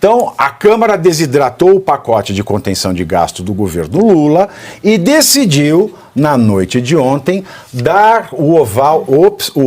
Então, a Câmara desidratou o pacote de contenção de gasto do governo Lula e decidiu, na noite de ontem, dar o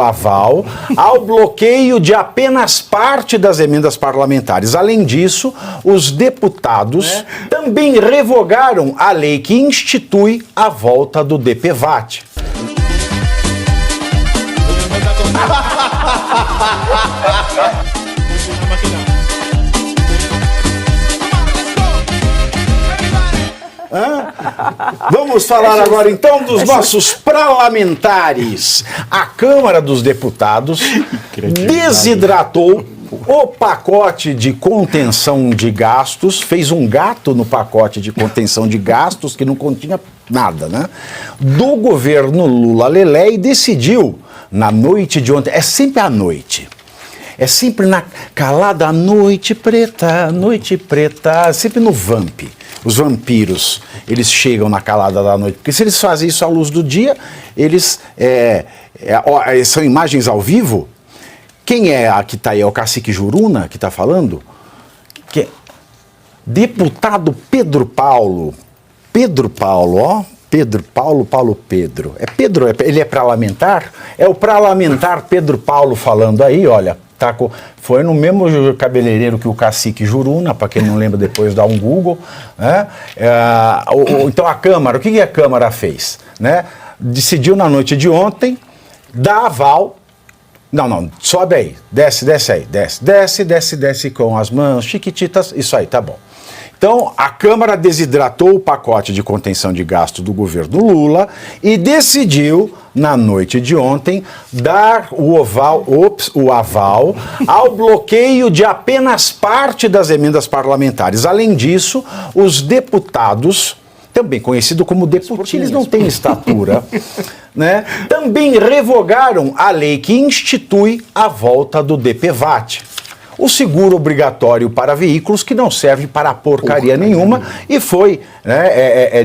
aval ao bloqueio de apenas parte das emendas parlamentares. Além disso, os deputados também revogaram a lei que institui a volta do DPVAT. Vamos falar agora então dos nossos parlamentares. A Câmara dos Deputados desidratou o pacote de contenção de gastos, fez um gato no pacote de contenção de gastos que não continha nada, né? Do governo Lula Lelé e decidiu, na noite de ontem, é sempre à noite. É sempre na calada, noite preta, sempre no Vamp. Os vampiros, eles chegam na calada da noite, porque se eles fazem isso à luz do dia, eles são imagens ao vivo. Quem é a que está aí? É o cacique Juruna que está falando? Deputado Pedro Paulo. Pedro Paulo, ó. Pedro Pedro. É Pedro, ele é parlamentar? É o parlamentar Pedro Paulo falando aí, olha. Foi no mesmo cabeleireiro que o cacique Juruna, para quem não lembra depois dá um Google, né? Então a Câmara, o que a Câmara fez? Né? Decidiu na noite de ontem dar aval. Não, sobe aí, desce aí, desce com as mãos chiquititas, isso aí, tá bom. Então, a Câmara desidratou o pacote de contenção de gasto do governo Lula e decidiu, na noite de ontem, dar o aval ao bloqueio de apenas parte das emendas parlamentares. Além disso, os deputados, também conhecido como deputados, eles não têm estatura, né? Também revogaram a lei que institui a volta do DPVAT. O seguro obrigatório para veículos que não serve para porcaria nenhuma e foi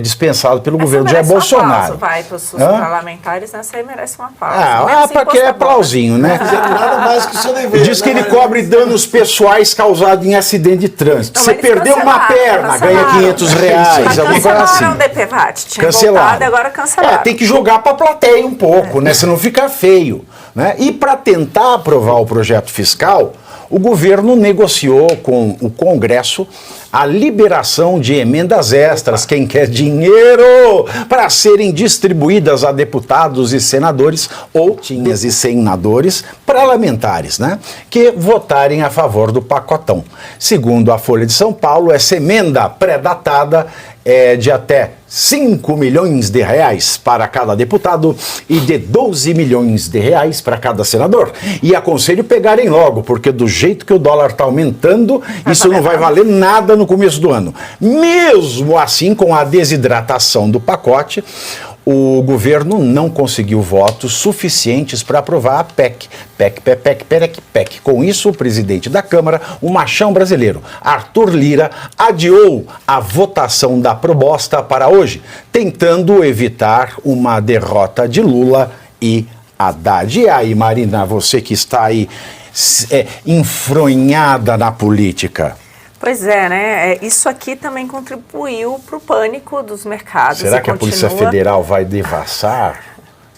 dispensado pelo governo Jair Bolsonaro. Vai para os parlamentares, nessa aí merece uma pausa. Porque é aplausinho, né? Nada mais que seu dever. Diz que ele cobre danos pessoais causados em acidente de trânsito. Você perdeu uma perna, ganha R$500, alguma coisa assim. Cancelaram o DPVAT, tinha cancelaram. Voltado, agora cancelaram. Tem que jogar para a plateia um pouco, né? Senão fica feio. Né? E para tentar aprovar o projeto fiscal, o governo negociou com o Congresso a liberação de emendas extras, quem quer dinheiro, para serem distribuídas a deputados e senadores ou tinhas e senadores parlamentares, né, que votarem a favor do pacotão. Segundo a Folha de São Paulo, essa emenda pré-datada é de até 5 milhões de reais para cada deputado e de 12 milhões de reais para cada senador. E aconselho pegarem logo, porque do jeito que o dólar está aumentando, isso não vai valer nada no começo do ano. Mesmo assim, com a desidratação do pacote, o governo não conseguiu votos suficientes para aprovar a PEC. PEC. Com isso, o presidente da Câmara, o machão brasileiro, Arthur Lira, adiou a votação da proposta para hoje, tentando evitar uma derrota de Lula e Haddad. E aí, Marina, você que está aí enfronhada na política. Pois é, né? Isso aqui também contribuiu para o pânico dos mercados. Será que a Polícia Federal vai devassar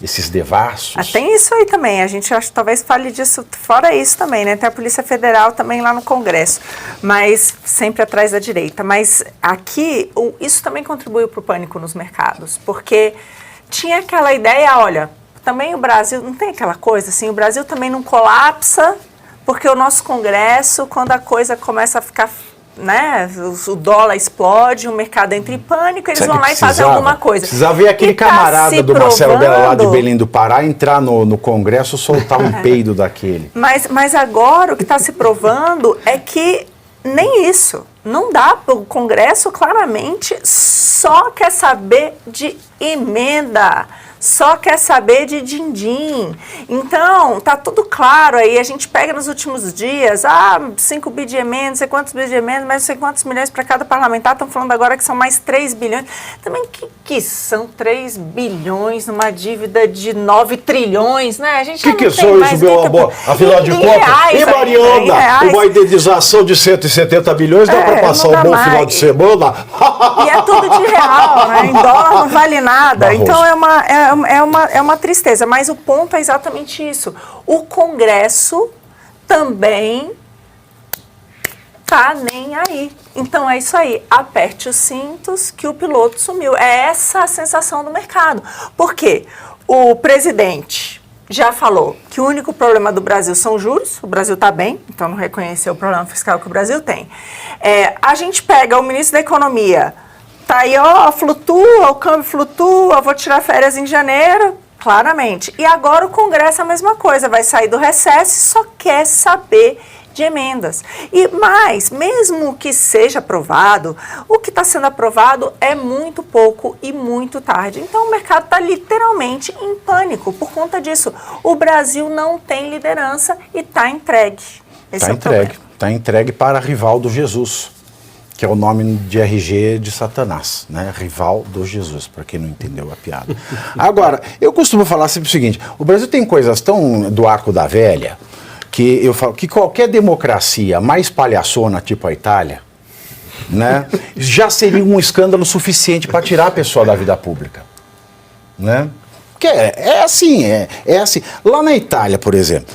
esses devassos? Tem isso aí também, a gente acho que talvez fale disso, fora isso também, né? Tem a Polícia Federal também lá no Congresso, mas sempre atrás da direita. Mas aqui, isso também contribuiu para o pânico nos mercados, porque tinha aquela ideia, olha, também o Brasil, não tem aquela coisa assim, o Brasil também não colapsa, porque o nosso Congresso, quando a coisa começa a ficar, né, o dólar explode, o mercado entra em pânico, eles vão lá e fazem alguma coisa. Precisava ver aquele camarada do Marcelo Bella lá de Belém do Pará entrar no Congresso, soltar um peido daquele. Mas agora o que está se provando é que nem isso. Não dá, o Congresso claramente só quer saber de emenda. Só quer saber de din-din. Então, tá tudo claro aí. A gente pega nos últimos dias, 5 bi de emenda, não sei quantos bi de emenda, mas não sei quantos milhões para cada parlamentar. Estão falando agora que são mais 3 bilhões. Também que são 3 bilhões numa dívida de 9 trilhões, né? A gente que são isso, meu amor? Afinal de contas, e Mariana, uma indenização de 170 bilhões dá para passar um bom final de semana? E é tudo de real, né? Em dólar não vale nada. Barroso. Então, é uma tristeza, mas o ponto é exatamente isso. O Congresso também tá nem aí. Então é isso aí, aperte os cintos que o piloto sumiu. É essa a sensação do mercado. Por quê? O presidente já falou que o único problema do Brasil são juros, o Brasil está bem, então não reconheceu o problema fiscal que o Brasil tem. A gente pega o ministro da Economia, tá aí, flutua, o câmbio flutua, vou tirar férias em janeiro, claramente. E agora o Congresso é a mesma coisa, vai sair do recesso e só quer saber de emendas. E mais, mesmo que seja aprovado, o que está sendo aprovado é muito pouco e muito tarde. Então o mercado está literalmente em pânico por conta disso. O Brasil não tem liderança e está entregue. Está entregue para rival do Jesus, que é o nome de RG de Satanás, né? Rival do Jesus, para quem não entendeu a piada. Agora, eu costumo falar sempre o seguinte, o Brasil tem coisas tão do arco da velha, que eu falo que qualquer democracia mais palhaçona, tipo a Itália, né, já seria um escândalo suficiente para tirar a pessoa da vida pública, né? Porque é assim. Lá na Itália, por exemplo,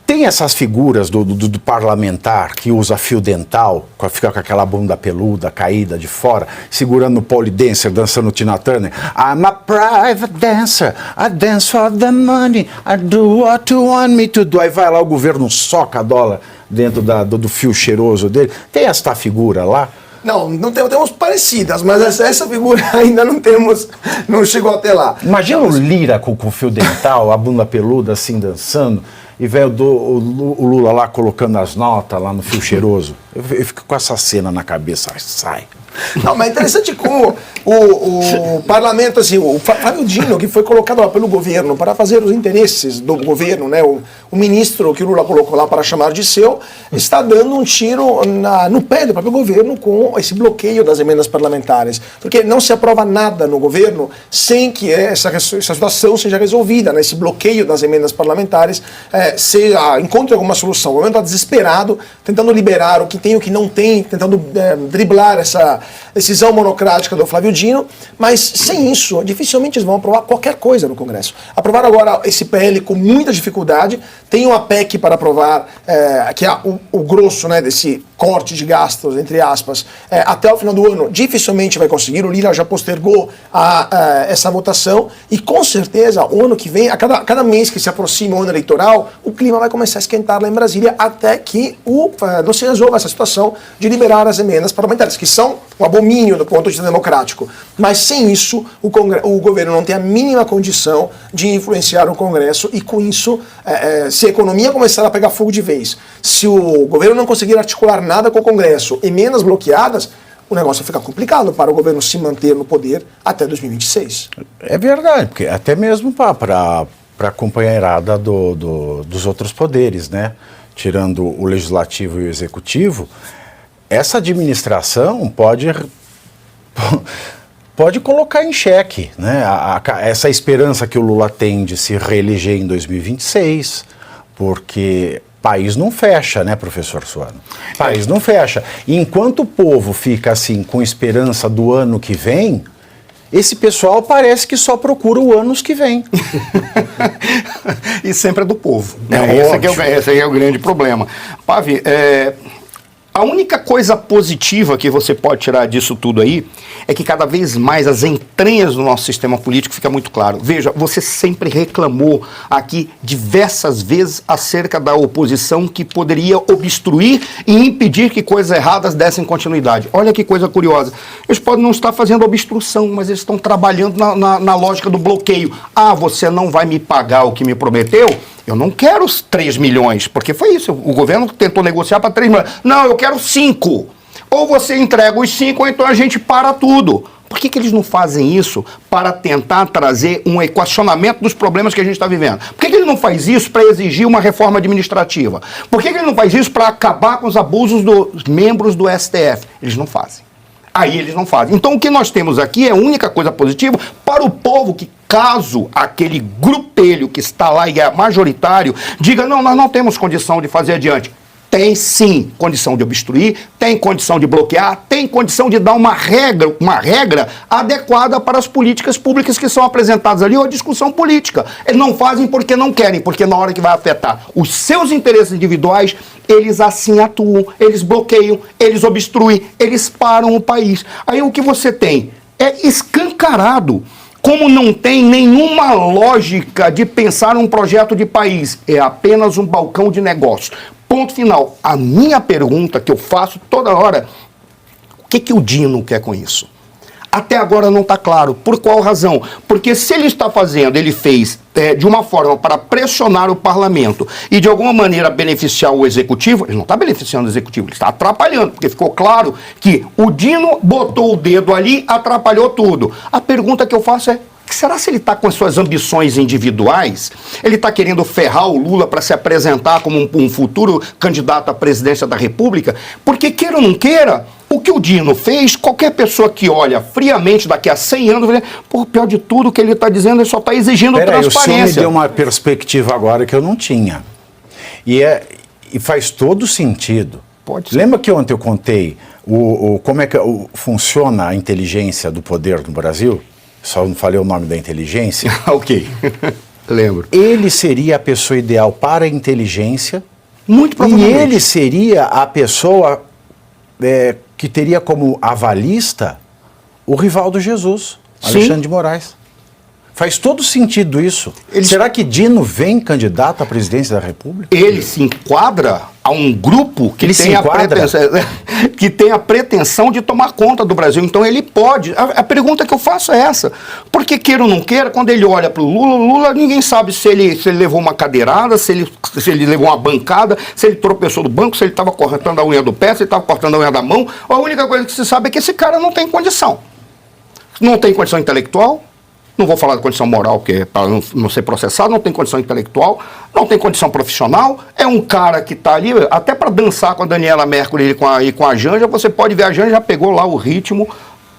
tem essas figuras do parlamentar que usa fio dental, fica com aquela bunda peluda, caída de fora, segurando o pole dancer, dançando Tina Turner. I'm a private dancer, I dance for the money, I do what you want me to do. Aí vai lá o governo soca dólar dentro do fio cheiroso dele. Tem esta figura lá? Não temos parecidas, mas essa figura ainda não chegou até lá. Imagina o Lira com o fio dental, a bunda peluda assim dançando. E velho, o Lula lá colocando as notas lá no fio cheiroso. Eu fico com essa cena na cabeça, sai. Não, mas é interessante como o parlamento, assim, o Flávio Dino, que foi colocado lá pelo governo para fazer os interesses do governo, né, o ministro que o Lula colocou lá para chamar de seu, está dando um tiro no pé do próprio governo com esse bloqueio das emendas parlamentares. Porque não se aprova nada no governo sem que essa situação seja resolvida, né, esse bloqueio das emendas parlamentares encontre alguma solução. O governo está desesperado, tentando liberar o que tem e o que não tem, tentando driblar essa decisão monocrática do Flávio Dino, mas sem isso, dificilmente eles vão aprovar qualquer coisa no Congresso. Aprovaram agora esse PL com muita dificuldade, tem uma PEC para aprovar, que é o grosso, né, desse corte de gastos, entre aspas, até o final do ano, dificilmente vai conseguir. O Lira já postergou essa votação e com certeza o ano que vem, a cada mês que se aproxima o ano eleitoral, o clima vai começar a esquentar lá em Brasília até que não se resolva essa situação de liberar as emendas parlamentares, que são um abomínio do ponto de vista democrático. Mas sem isso, o governo não tem a mínima condição de influenciar o Congresso e com isso, se a economia começar a pegar fogo de vez, se o governo não conseguir articular nada com o Congresso, emendas bloqueadas, o negócio fica complicado para o governo se manter no poder até 2026. É verdade, porque até mesmo para a companheirada dos outros poderes, né? Tirando o legislativo e o executivo, essa administração pode colocar em xeque, né, essa esperança que o Lula tem de se reeleger em 2026, porque país não fecha, né, professor Suano? País não fecha. E enquanto o povo fica assim com esperança do ano que vem, esse pessoal parece que só procura o anos que vem. E sempre é do povo. Esse é o grande problema. Pavi, a única coisa positiva que você pode tirar disso tudo aí é que cada vez mais as entranhas do nosso sistema político fica muito claro. Veja, você sempre reclamou aqui diversas vezes acerca da oposição que poderia obstruir e impedir que coisas erradas dessem continuidade. Olha que coisa curiosa. Eles podem não estar fazendo obstrução, mas eles estão trabalhando na lógica do bloqueio. Você não vai me pagar o que me prometeu? Eu não quero os 3 milhões, porque foi isso. O governo tentou negociar para 3 milhões. Não, eu quero 5. Ou você entrega os 5, ou então a gente para tudo. Por que eles não fazem isso para tentar trazer um equacionamento dos problemas que a gente está vivendo? Por que ele não faz isso para exigir uma reforma administrativa? Por que ele não faz isso para acabar com os abusos dos membros do STF? Eles não fazem. Aí eles não fazem. Então o que nós temos aqui é a única coisa positiva para o povo que, caso aquele grupelho que está lá e é majoritário, diga, não, nós não temos condição de fazer adiante. Tem sim condição de obstruir, tem condição de bloquear, tem condição de dar uma regra adequada para as políticas públicas que são apresentadas ali ou a discussão política. Eles não fazem porque não querem, porque na hora que vai afetar os seus interesses individuais, eles assim atuam, eles bloqueiam, eles obstruem, eles param o país. Aí o que você tem é escancarado. Como não tem nenhuma lógica de pensar um projeto de país, é apenas um balcão de negócios. Ponto final. A minha pergunta que eu faço toda hora, o que o Dino quer com isso? Até agora não está claro. Por qual razão? Porque se ele está fazendo, ele fez de uma forma para pressionar o parlamento e de alguma maneira beneficiar o executivo, ele não está beneficiando o executivo, ele está atrapalhando, porque ficou claro que o Dino botou o dedo ali, atrapalhou tudo. A pergunta que eu faço é, será se ele está com as suas ambições individuais? Ele está querendo ferrar o Lula para se apresentar como um futuro candidato à presidência da República? Porque, queira ou não queira, o que o Dino fez, qualquer pessoa que olha friamente daqui a 100 anos, vai dizer, pô, pior de tudo, o que ele está dizendo, ele só está exigindo transparência. O senhor me deu uma perspectiva agora que eu não tinha. E faz todo sentido. Pode ser. Lembra que ontem eu contei como é que funciona a inteligência do poder no Brasil? Só não falei o nome da inteligência. Ok, lembro. Ele seria a pessoa ideal para a inteligência. Muito provavelmente. E ele seria a pessoa que teria como avalista o Rivaldo Jesus, Alexandre de Moraes. Faz todo sentido isso. Será que Dino vem candidato à presidência da República? Ele se enquadra a um grupo que tem a pretensão de tomar conta do Brasil. Então ele pode. A pergunta que eu faço é essa. Porque queira ou não queira, quando ele olha para o Lula, ninguém sabe se ele levou uma cadeirada, se ele levou uma bancada, se ele tropeçou do banco, se ele estava cortando a unha do pé, se ele estava cortando a unha da mão. A única coisa que se sabe é que esse cara não tem condição. Não tem condição intelectual. Não vou falar de condição moral, porque é para não ser processado, não tem condição intelectual, não tem condição profissional, é um cara que está ali, até para dançar com a Daniela Mercury e com a Janja, você pode ver, a Janja já pegou lá o ritmo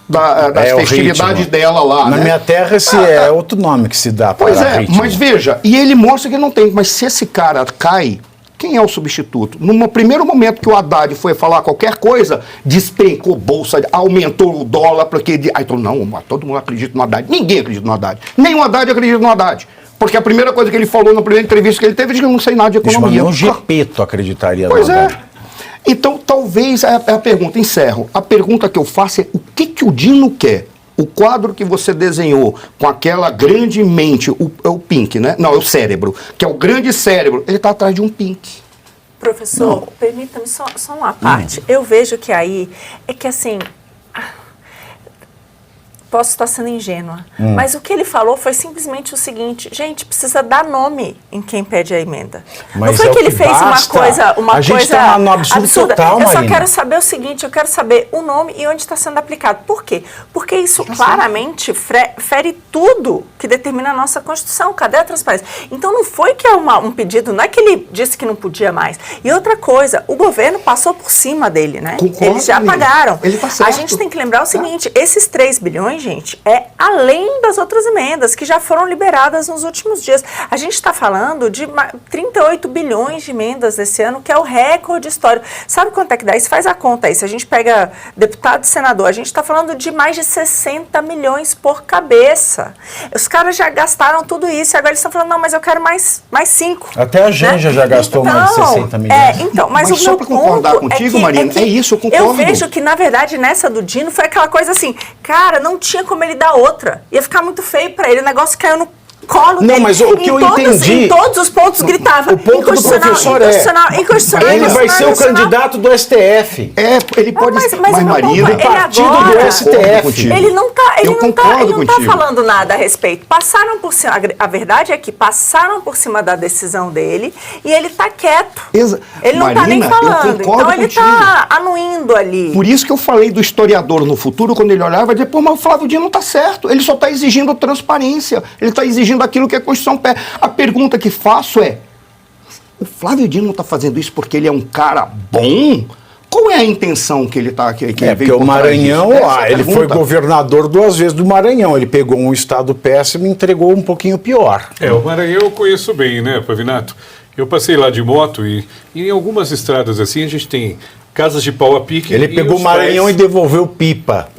das festividades dela lá. Na minha terra esse é outro nome que se dá para ritmo. Mas veja, e ele mostra que não tem, mas se esse cara cai, quem é o substituto? No primeiro momento que o Haddad foi falar qualquer coisa, despencou bolsa, aumentou o dólar, porque... Aí todo mundo acredita no Haddad. Ninguém acredita no Haddad. Nem o Haddad acredita no Haddad. Porque a primeira coisa que ele falou na primeira entrevista que ele teve, ele disse que eu não sei nada de economia. Mas nem o Gepeto acreditaria no Haddad. Pois é. Então, talvez, a pergunta, encerro. A pergunta que eu faço é, o que o Dino quer? O quadro que você desenhou com aquela grande mente, é o Pink, né? Não, é o cérebro, que é o grande cérebro, ele está atrás de um Pink. Professor, permita-me só uma parte. Eu vejo que aí é que assim... Posso estar sendo ingênua, mas o que ele falou foi simplesmente o seguinte, gente, precisa dar nome em quem pede a emenda. Mas não foi que ele fez uma coisa tá no absurdo total, eu só Marina. quero saber o seguinte, eu quero saber o nome e onde está sendo aplicado. Por quê? Porque isso claramente fere tudo que determina a nossa Constituição. Cadê a transparência? Então não foi que é um pedido, não é que ele disse que não podia mais. E outra coisa, o governo passou por cima dele, né? Concordo, eles já pagaram. Ele tá certo. A gente tem que lembrar o seguinte, esses 3 bilhões, gente, é além das outras emendas que já foram liberadas nos últimos dias. A gente está falando de 38 bilhões de emendas esse ano, que é o recorde histórico. Sabe quanto é que dá? Isso faz a conta aí. Se a gente pega deputado e senador, a gente está falando de mais de 60 milhões por cabeça. Os caras já gastaram tudo isso e agora eles estão falando, não, mas eu quero mais 5. Até a Janja já gastou mais de 60 milhões. Mas o só para concordar contigo, Marina, é isso, eu concordo. Eu vejo que, na verdade, nessa do Dino foi aquela coisa assim, cara, não tinha como ele dar outra. Ia ficar muito feio para ele. O negócio caiu colo Não, dele. mas o que eu entendi... Em todos os pontos gritava. O ponto do professor ele vai ser o candidato do STF. Ele pode ser. Mas Marina, ele partido agora, do STF. Ele não tá contigo. falando nada a respeito. Passaram por cima. A verdade é que passaram por cima da decisão dele e ele tá quieto. Ele não tá nem Marina, falando. Então ele tá anuindo ali. Por isso que eu falei do historiador no futuro, quando ele olhar, vai dizer, pô, mas o Flávio Dino não tá certo. Ele só tá exigindo transparência. Ele tá exigindo aquilo que a Constituição pede. A pergunta que faço é, o Flávio Dino não está fazendo isso porque ele é um cara bom? Qual é a intenção que ele está aqui? Porque o Maranhão, ele foi governador 2 vezes do Maranhão. Ele pegou um estado péssimo e entregou um pouquinho pior. O Maranhão eu conheço bem, né, Pavinato? Eu passei lá de moto e em algumas estradas assim a gente tem casas de pau a pique. Ele pegou o Maranhão e devolveu pipa.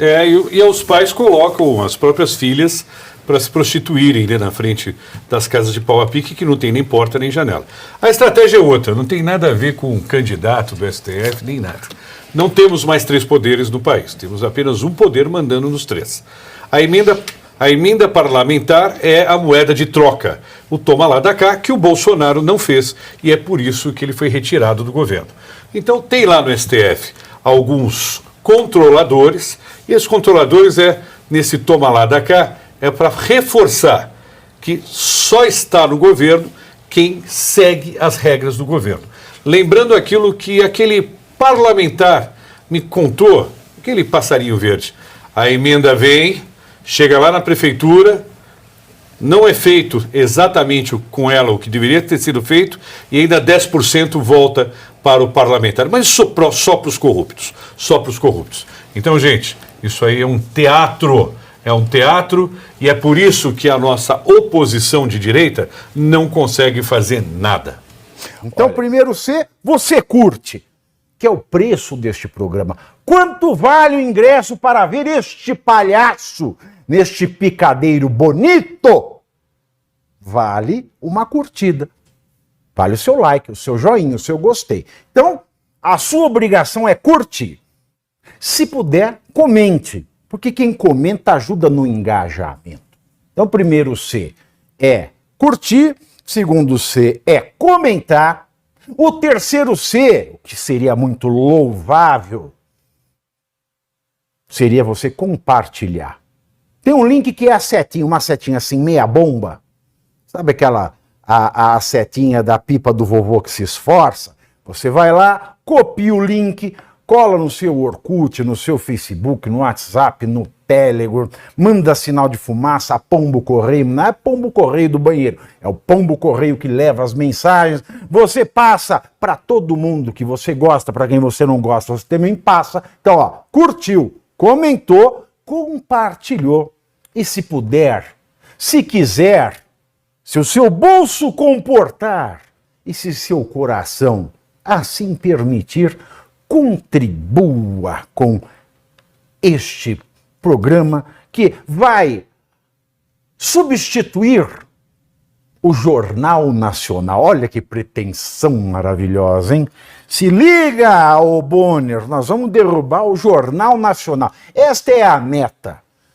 E os pais colocam as próprias filhas para se prostituírem na frente das casas de pau a pique, que não tem nem porta nem janela. A estratégia é outra, não tem nada a ver com um candidato do STF, nem nada. Não temos mais 3 poderes no país, temos apenas um poder mandando nos 3. A emenda parlamentar é a moeda de troca, o toma lá da cá, que o Bolsonaro não fez, e é por isso que ele foi retirado do governo. Então tem lá no STF alguns controladores, e esses controladores nesse toma lá da cá, é para reforçar que só está no governo quem segue as regras do governo. Lembrando aquilo que aquele parlamentar me contou, aquele passarinho verde. A emenda vem, chega lá na prefeitura, não é feito exatamente com ela o que deveria ter sido feito e ainda 10% volta para o parlamentar. Mas só para os corruptos, só para os corruptos. Então, gente, isso aí é um teatro. É um teatro e é por isso que a nossa oposição de direita não consegue fazer nada. Então, primeiro C, você curte, que é o preço deste programa. Quanto vale o ingresso para ver este palhaço neste picadeiro bonito? Vale uma curtida. Vale o seu like, o seu joinha, o seu gostei. Então, a sua obrigação é curtir. Se puder, comente. Porque quem comenta ajuda no engajamento. Então, primeiro C é curtir, segundo C é comentar, o terceiro C, o que seria muito louvável, seria você compartilhar. Tem um link que é a setinha, uma setinha assim, meia bomba. Sabe aquela, a setinha da pipa do vovô que se esforça? Você vai lá, copia o link, cola no seu Orkut, no seu Facebook, no WhatsApp, no Telegram, manda sinal de fumaça, pombo correio, não é pombo correio do banheiro, é o pombo correio que leva as mensagens, você passa para todo mundo que você gosta, para quem você não gosta, você também passa. Então, ó, curtiu, comentou, compartilhou e se puder, se quiser, se o seu bolso comportar e se seu coração assim permitir, contribua com este programa que vai substituir o Jornal Nacional. Olha que pretensão maravilhosa, hein? Se liga, ô Bonner, nós vamos derrubar o Jornal Nacional. Esta é a meta.